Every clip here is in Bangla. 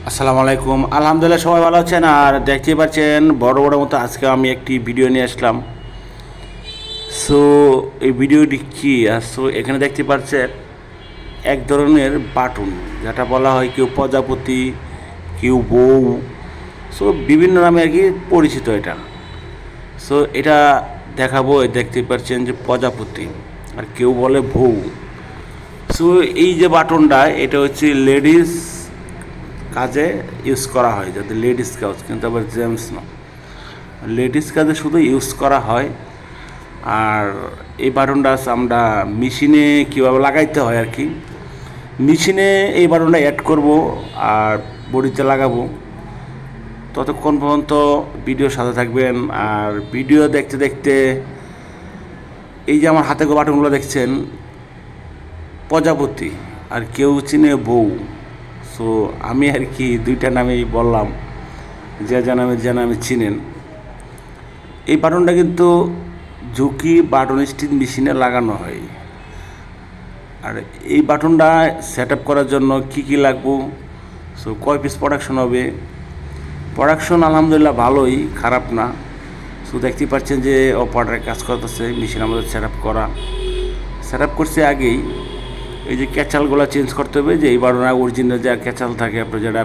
আসসালামু আলাইকুম। আলহামদুলিল্লাহ সবাই ভালো আছেন। আর দেখতেই পাচ্ছেন বড় বড় মতো আজকে আমি একটি ভিডিও নিয়ে আসলাম। সো এই ভিডিওটি কি, সো এখানে দেখতে পাচ্ছেন এক ধরনের বাটন, যেটা বলা হয় কেউ প্রজাপতি, কেউ বউ, সো বিভিন্ন নামে আর কি পরিচিত এটা। সো এটা দেখাবো। দেখতে পাচ্ছেন যে প্রজাপতি, আর কেউ বলে বউ। সো এই যে বাটনটা, এটা হচ্ছে লেডিস কাজে ইউজ করা হয়, যাতে লেডিস কাজ, কিন্তু আবার জেন্টস না, লেডিস কাজে শুধু ইউজ করা হয়। আর এই বাটনটা আমরা মেশিনে কীভাবে লাগাইতে হয় আর কি, মেশিনে এই বাটনটা অ্যাড করব আর বডিতে লাগাবো। ততক্ষণ পর্যন্ত ভিডিওর সাথে থাকবেন। আর ভিডিও দেখতে দেখতে এই যে আমার হাতে বাটনগুলো দেখছেন, প্রজাপতি আর কেউ চিনে বউ। সো আমি আর কি দুইটা নামেই বললাম, যে নামে চিনেন। এই বাটনটা কিন্তু ঝুঁকি বাটন স্টিচ মেশিনে লাগানো হয়। আর এই বাটনটা সেট আপ করার জন্য কি লাগবো, সো কয় পিস প্রোডাকশন হবে। প্রোডাকশন আলহামদুলিল্লাহ ভালোই, খারাপ না। সো দেখতেই পাচ্ছেন যে অপারেটর কাজ করতেছে, মেশিন আমাদের সেট আপ করছে আগেই। এই যে ক্যাচালগুলো চেঞ্জ করতে হবে, যে এই বাটনের অরিজিনাল যে ক্যাচাল থাকে আপনার, যেটা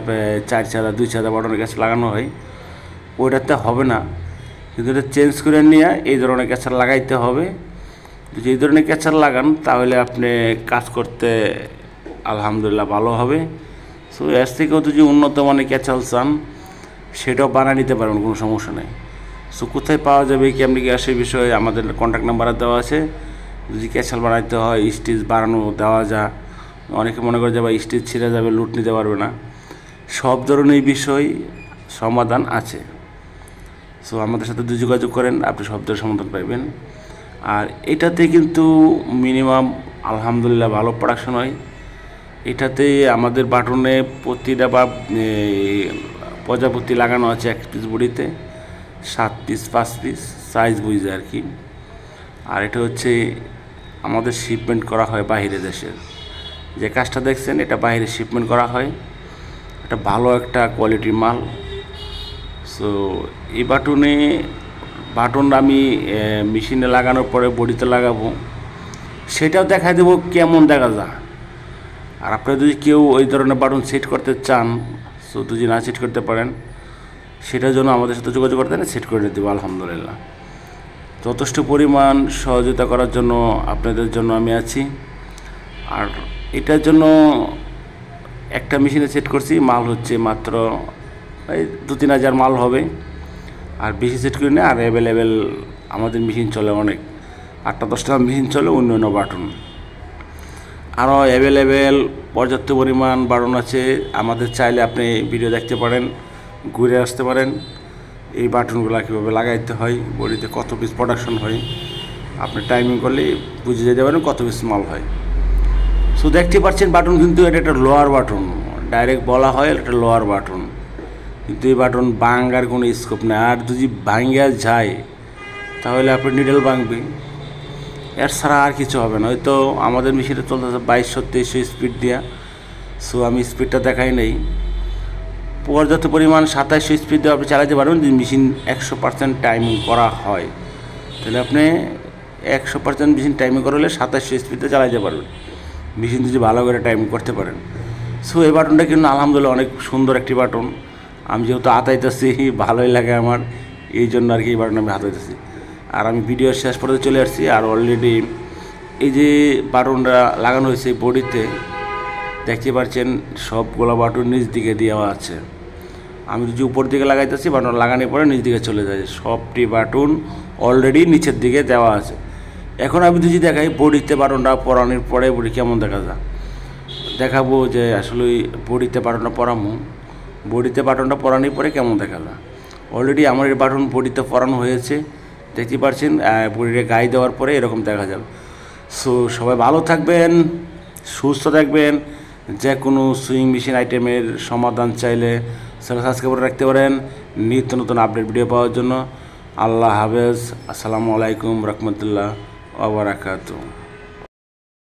4 চাঁদা 2 চাঁদা বাটনের কাছে লাগানো হয়, ওইটাতে হবে না। কিন্তু এটা চেঞ্জ করে নিয়ে এই ধরনের ক্যাচাল লাগাইতে হবে। যদি এই ধরনের ক্যাচাল লাগান তাহলে আপনি কাজ করতে আলহামদুলিল্লাহ ভালো হবে। সো এর থেকেও যদি উন্নত মানের ক্যাচাল চান, সেটাও বানিয়ে নিতে পারবেন, কোনো সমস্যা নেই। সো কোথায় পাওয়া যাবে, কেমনি কি আসে বিষয়ে আমাদের কন্ট্যাক্ট নাম্বার দেওয়া আছে। যদি ক্যাচাল বানাইতে হয়, স্টিচ বাড়ানো দেওয়া যায়। অনেকে মনে করে যে ভাই স্টিচ ছিঁড়ে যাবে, লুট নিতে পারবে না, সব ধরনের বিষয় সমাধান আছে। সো আমাদের সাথে যোগাযোগ করেন, আপনি সব ধরনের সমাধান পাইবেন। আর এটাতে কিন্তু মিনিমাম আলহামদুলিল্লাহ ভালো প্রোডাকশন হয়। এটাতে আমাদের বাটনে প্রতিটা বা প্রজাপতি লাগানো আছে 1 পিস বডিতে, 7 পিস 5 পিস সাইজ বুঝে আর কি। আর এটা হচ্ছে আমাদের শিপমেন্ট করা হয় বাইরে দেশের। যে কাজটা দেখছেন, এটা বাইরে শিপমেন্ট করা হয়। এটা ভালো একটা কোয়ালিটির মাল। সো এই বাটন আমি মেশিনে লাগানোর পরে বডিতে লাগাবো, সেটাও দেখা দেবো কেমন দেখা যায়। আর আপনারা যদি কেউ ওই ধরনের বাটন সেট করতে চান, সো যদি না সেট করতে পারেন, সেটার জন্য আমাদের সাথে যোগাযোগ করতে না, সেট করে দেবো আলহামদুলিল্লাহ। যথেষ্ট পরিমাণ সহযোগিতা করার জন্য আপনাদের জন্য আমি আছি। আর এটার জন্য একটা মেশিনে সেট করছি, মাল হচ্ছে মাত্র এই 2-3 হাজার মাল হবে। আর বেশি সেট করি না। আর অ্যাভেলেবেল আমাদের মেশিন চলে অনেক, 8-10টা মেশিন চলে, অন্য বাটন আরও অ্যাভেলেবেল পর্যাপ্ত পরিমাণ বাটন আছে। আমাদের চাইলে আপনি ভিডিও দেখতে পারেন, ঘুরে আসতে পারেন। এই বাটনগুলো কীভাবে লাগাইতে হয়, বডিতে কত পিস প্রোডাকশন হয়, আপনি টাইমিং করলে বুঝে যেতে পারেন কত পিস মাল হয়। সো দেখতে পাচ্ছেন বাটন, কিন্তু এটা একটা লোয়ার বাটন, ডাইরেক্ট বলা হয় এটা লোয়ার বাটন। কিন্তু এই বাটন ভাঙার কোনো স্কোপ নেই। আর যদি ভাঙা যায় তাহলে আপনি নিডল ভাঙবে, এর ছাড়া আর কিছু হবে না। হয়তো আমাদের মেশিনে চলতেছে 2200-2300 স্পিড দেওয়া। সো আমি স্পিডটা দেখাই নেই। পর্যাপ্ত পরিমাণ 2700 স্পিড দিয়ে আপনি চালাতে পারবেন। যদি মেশিন 100% টাইমিং করা হয়, তাহলে আপনি 100% মেশিন টাইমিং করা হলে 2700 স্পিডে চালাতে পারবেন, মেশিন যদি ভালো করে টাইমিং করতে পারেন। সো এই বাটনটা কিন্তু আলহামদুলিল্লাহ অনেক সুন্দর একটি বাটন। আমি যেহেতু হাতাইতেছি, ভালোই লাগে আমার, এই জন্য আর কি এই বাটন আমি হাতাইতেছি। আর আমি ভিডিওর শেষ পর্যন্ত চলে আসছি। আর অলরেডি এই যে বাটনটা লাগানো হয়েছে বডিতে, দেখতে পাচ্ছেন সবগুলো বাটন নিচ দিকে দেওয়া আছে। আমি যদি উপর দিকে লাগাইতেছি, বাটন লাগানোর পরে নিচ দিকে চলে যায়। সবটি বাটন অলরেডি নিচের দিকে দেওয়া আছে। এখন আমি যদি দেখাই বডিতে বাটনটা পরানোর পরে বডি কেমন দেখা যায়, দেখাবো যে আসলে বডিতে বাটনটা পরামো, বডিতে বাটনটা পরানোর পরে কেমন দেখা যায়। অলরেডি আমার এই বাটন বডিতে পরানো হয়েছে, দেখতে পাচ্ছেন। বডিতে গায়ে দেওয়ার পরে এরকম দেখা যাবে। সো সবাই ভালো থাকবেন, সুস্থ থাকবেন। যে কোনো সুইং মেশিন আইটেমের সমাধান চাইলে সাবস্ক্রাইব করে রাখতে পারেন নিত্য নতুন আপডেট ভিডিও পাওয়ার জন্য। আল্লাহ হাফেজ। আসসালামু আলাইকুম রহমতুল্লাহ ওয়া বারাকাতুহু।